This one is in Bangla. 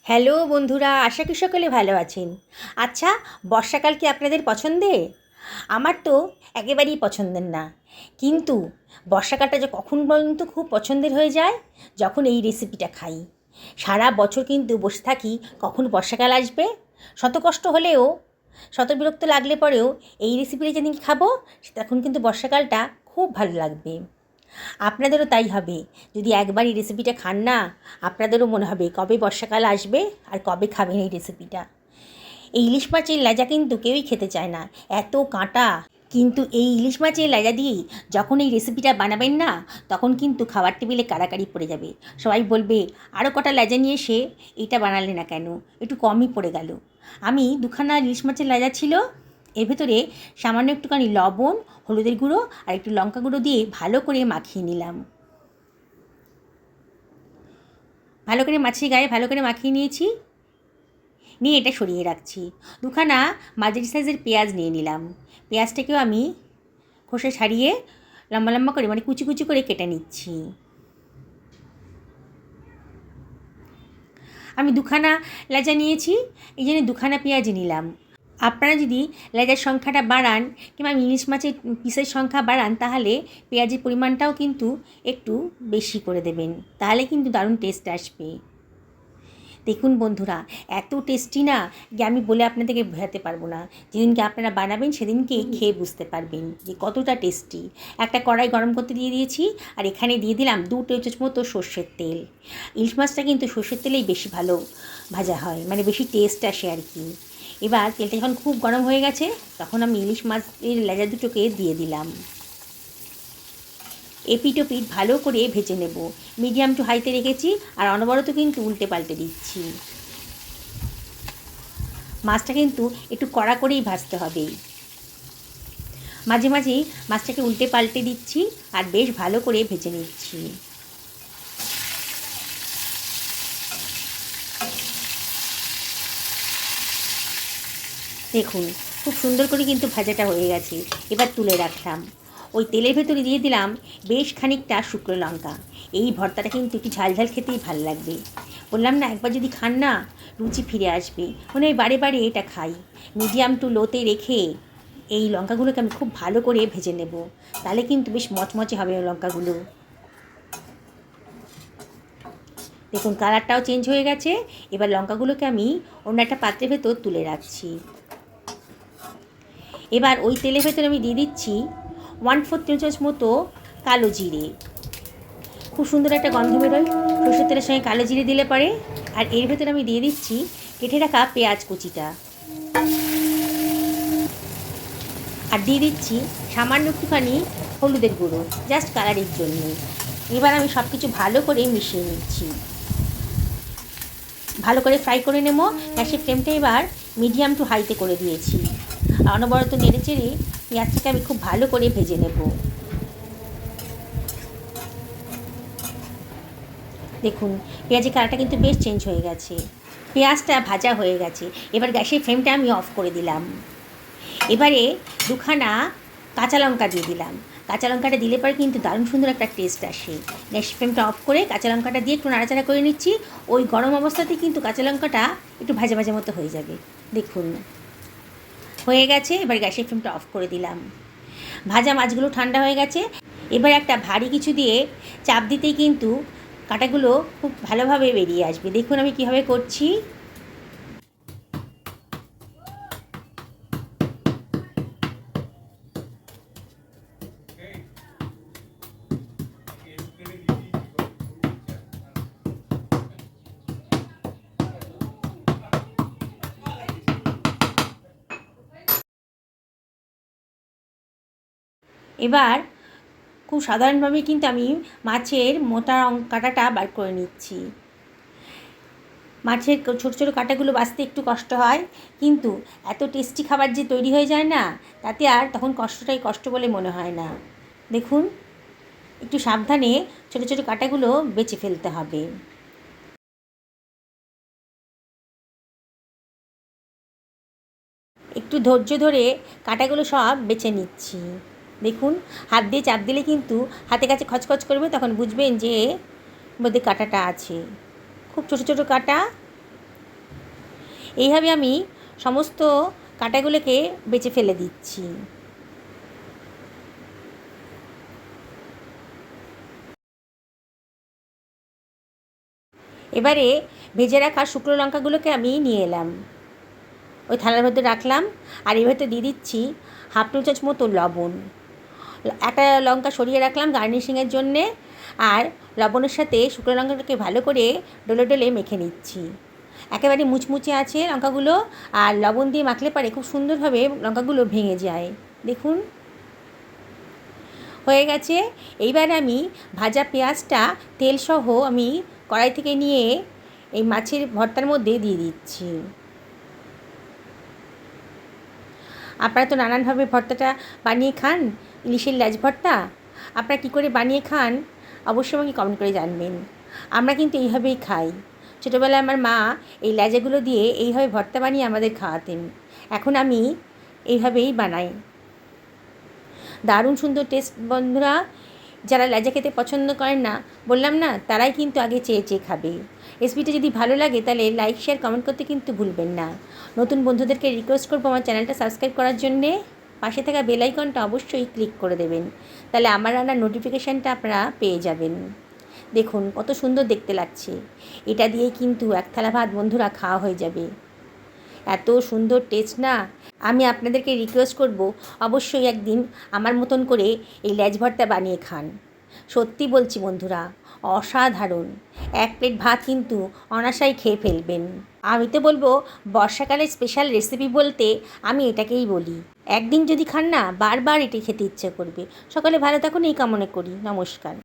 হ্যালো বন্ধুরা, আশা করি সকলে ভালো আছেন। আচ্ছা, বর্ষাকাল কি আপনাদের পছন্দের? আমার তো একেবারেই পছন্দের না। কিন্তু বর্ষাকালটা যে কখন পর্যন্ত খুব পছন্দের হয়ে যায়, যখন এই রেসিপিটা খাই। সারা বছর কিন্তু বসে থাকি কখন বর্ষাকাল আসবে। শত কষ্ট হলেও, শত বিরক্ত লাগলে পরেও এই রেসিপিটা যেদিন খাবো, তখন কিন্তু বর্ষাকালটা খুব ভালো লাগবে। আপনাদেরও তাই হবে। যদি একবার এই রেসিপিটা খান না, আপনাদেরও মনে হবে কবে বর্ষাকাল আসবে আর কবে খাবেন এই রেসিপিটা। এই ইলিশ মাছের লেজা কিন্তু কেউই খেতে চায় না, এত কাঁটা। কিন্তু এই ইলিশ মাছের লেজা দিয়েই যখন এই রেসিপিটা বানাবেন না, তখন কিন্তু খাবার টেবিলে কাড়াকাড়ি পড়ে যাবে। সবাই বলবে, আরও কটা লেজা নিয়ে এসে এইটা বানালে না কেন, একটু কমই পড়ে গেল। আমি দুখানা ইলিশ মাছের লেজা ছিল, এর ভেতরে সামান্য একটুখানি লবণ, হলুদের গুঁড়ো আর একটু লঙ্কা গুঁড়ো দিয়ে ভালো করে মাখিয়ে নিলাম। ভালো করে মাছের গায়ে ভালো করে মাখিয়ে নিয়েছি, নিয়ে এটা সরিয়ে রাখছি। দুখানা মাঝারি সাইজের পেঁয়াজ নিয়ে নিলাম। পেঁয়াজটাকেও আমি খোসা ছাড়িয়ে লম্বা লম্বা করে, মানে কুচি কুচি করে কেটে নিচ্ছি। আমি দুখানা লেজা নিয়েছি, এই জন্য দুখানা পেঁয়াজ নিলাম। আপনারা যদি লেজার সংখ্যাটা বাড়ান কিংবা ইলিশ মাছের পিসের সংখ্যা বাড়ান, তাহলে পেঁয়াজের পরিমাণটাও কিন্তু একটু বেশি করে দেবেন, তাহলে কিন্তু দারুণ টেস্ট আসবে। দেখুন বন্ধুরা, এত টেস্টি না যে আমি বলে আপনাদেরকে বোঝাতে পারবো না। যেদিনকে আপনারা বানাবেন সেদিনকে খেয়ে বুঝতে পারবেন যে কতটা টেস্টি। একটা কড়াই গরম করতে দিয়ে দিয়েছি, আর এখানে দিয়ে দিলাম 2 টেবিল চামচ মতো সর্ষের তেল। ইলিশ মাছটা কিন্তু সর্ষের তেলেই বেশি ভালো ভাজা হয়, মানে বেশি টেস্ট আসে আর কি। এবার তেলটা যখন খুব গরম হয়ে গেছে, তখন আমি ইলিশ মাছের লেজা দুটোকে দিয়ে দিলাম। এপিট ওপিট ভালো করে ভেজে নেব। মিডিয়াম টু হাইতে রেখেছি, আর অনবরত কিন্তু উল্টে পাল্টে দিচ্ছি। মাছটা কিন্তু একটু কড়া করেই ভাজতে হবে। মাঝে মাঝেই মাছটাকে উল্টে পাল্টে দিচ্ছি আর বেশ ভালো করে ভেজে নিচ্ছি। দেখুন, খুব সুন্দর করে কিন্তু ভাজাটা হয়ে গেছে। এবার তুলে রাখলাম। ওই তেলের ভেতরে দিয়ে দিলাম বেশ খানিকটা শুকনো লঙ্কা। এই ভর্তাটা কিন্তু একটু ঝাল ঝাল খেতেই ভালো লাগবে। বললাম না, একবার যদি খান না, রুচি ফিরে আসবে। মনে হয় বারে বারে এটা খাই। মিডিয়াম টু লোতে রেখে এই লঙ্কাগুলোকে আমি খুব ভালো করে ভেজে নেব, তাহলে কিন্তু বেশ মচমচে হবে লঙ্কাগুলো। দেখুন, কালারটাও চেঞ্জ হয়ে গেছে। এবার লঙ্কাগুলোকে আমি অন্য একটা পাত্রের ভেতর তুলে রাখছি। এবার ওই তেলের ভেতরে আমি দিয়ে দিচ্ছি 1/4 টেবিল চামচ মতো কালো জিরে। খুব সুন্দর একটা গন্ধ বেরোয় সরষের তেলের সঙ্গে কালো জিরে দিলে পরে। আর এর ভেতরে আমি দিয়ে দিচ্ছি কেটে রাখা পেঁয়াজ কুচিটা, আর দিয়ে দিচ্ছি সামান্য একটুখানি হলুদের গুঁড়ো, জাস্ট কালারের জন্য। এবার আমি সব কিছু ভালো করে মিশিয়ে নিচ্ছি, ভালো করে ফ্রাই করে নেব। গ্যাসের ফ্লেমটা এবার মিডিয়াম টু হাইতে করে দিয়েছি, আর অনবরত নেড়ে চেড়ে পেঁয়াজটাকে আমি খুব ভালো করে ভেজে নেব। দেখুন, পেঁয়াজের কালারটা কিন্তু বেশ চেঞ্জ হয়ে গেছে, পেঁয়াজটা ভাজা হয়ে গেছে। এবার গ্যাসের ফ্লেমটা আমি অফ করে দিলাম। এবারে দুখানা কাঁচা লঙ্কা দিয়ে দিলাম। কাঁচা লঙ্কাটা দিলে পরে কিন্তু দারুণ সুন্দর একটা টেস্ট আসে। গ্যাস ফ্লেমটা অফ করে কাঁচা লঙ্কাটা দিয়ে একটু নাড়াচাড়া করে নিচ্ছি। ওই গরম অবস্থাতেই কিন্তু কাঁচা লঙ্কাটা একটু ভাজা ভাজা মতো হয়ে যাবে। দেখুন, হয়ে গেছে। এবার গ্যাসের ফ্লেমটা অফ করে দিলাম। ভাজা মাছগুলো ঠান্ডা হয়ে গেছে। এবার একটা ভারী কিছু দিয়ে চাপ দিতেই কিন্তু কাঁটাগুলো খুব ভালোভাবে বেরিয়ে আসবে। দেখুন আমি কীভাবে করছি। এবার খুব সাধারণভাবে কিন্তু আমি মাছের মোটা কাঁটাটা বার করে নিচ্ছি। মাছের ছোটো ছোটো কাঁটাগুলো বাছতে একটু কষ্ট হয়, কিন্তু এত টেস্টি খাবার যে তৈরি হয়ে যায় না, তাতে আর তখন কষ্টটাই কষ্ট বলে মনে হয় না। দেখুন, একটু সাবধানে ছোটো ছোটো কাঁটাগুলো বেছে ফেলতে হবে। একটু ধৈর্য ধরে কাঁটাগুলো সব বেছে নিচ্ছি। দেখুন, হাত দিয়ে চাপ দিলে কিন্তু হাতে কাছে খচখচ করবে, তখন বুঝবেন যে মধ্যে কাঁটাটা আছে। খুব ছোটো ছোটো কাঁটা, এইভাবে আমি সমস্ত কাঁটাগুলোকে বেছে ফেলে দিচ্ছি। এবারে ভেজে রাখা শুকনো লঙ্কাগুলোকে আমি নিয়ে এলাম, ওই থালার মধ্যে রাখলাম। আর এর ভেতরে দিয়ে দিচ্ছি হাফ টেবিল চামচ মতো লবণ। একটা লঙ্কা সরিয়ে রাখলাম গার্নিশিংয়ের জন্যে। আর লবণের সাথে শুকনো লঙ্কাটাকে ভালো করে ডলে ডলে মেখে নিচ্ছি। একেবারে মুচমুচে আছে লঙ্কাগুলো, আর লবণ দিয়ে মাখলে পারে খুব সুন্দরভাবে লঙ্কাগুলো ভেঙে যায়। দেখুন হয়ে গেছে। এইবার আমি ভাজা পেঁয়াজটা তেলসহ আমি কড়াই থেকে নিয়ে এই মাছের ভর্তার মধ্যে দিয়ে দিচ্ছি। আপনারা তো নানানভাবে ভর্তাটা বানিয়ে খান, ইলিশের লেজ ভর্তা। আপনারা কী করে বানিয়ে খান অবশ্যই আমাকে কমেন্ট করে জানবেন। আমরা কিন্তু এইভাবেই খাই। ছোটোবেলায় আমার মা এই লেজাগুলো দিয়ে এইভাবে ভর্তা বানিয়ে আমাদের খাওয়াতেন। এখন আমি এইভাবেই বানাই। দারুণ সুন্দর টেস্ট বন্ধুরা। যারা লেজা খেতে পছন্দ করেন না, বললাম না, তারাই কিন্তু আগে চেয়ে চেয়ে খাবে। রেসিপিটা যদি ভালো লাগে তাহলে লাইক শেয়ার কমেন্ট করতে কিন্তু ভুলবেন না। নতুন বন্ধুদেরকে রিকোয়েস্ট করবো আমার চ্যানেলটা সাবস্ক্রাইব করার জন্যে। পাশে থাকা বেল আইকনটা অবশ্যই ক্লিক করে দেবেন, তাহলে আমার রান্নার নোটিফিকেশানটা আপনারা পেয়ে যাবেন। দেখুন কত সুন্দর দেখতে লাগছে। এটা দিয়ে কিন্তু এক থালা ভাত বন্ধুরা খাওয়া হয়ে যাবে। এত সুন্দর টেস্ট না। আমি আপনাদেরকে রিকোয়েস্ট করব অবশ্যই একদিন আমার মতন করে এই লেজ ভর্তা বানিয়ে খান। সত্যি বলছি বন্ধুরা, অসাধারণ। এক প্লেট ভাত কিন্তু অনায়াসেই খেয়ে ফেলবেন। আমি তো বলবো বর্ষাকালের স্পেশাল রেসিপি বলতে আমি এটাকেই বলি। একদিন যদি খান না, বারবার এটি খেতে ইচ্ছে করবে। সকালে ভালো থাকুন এই কামনা করি। নমস্কার।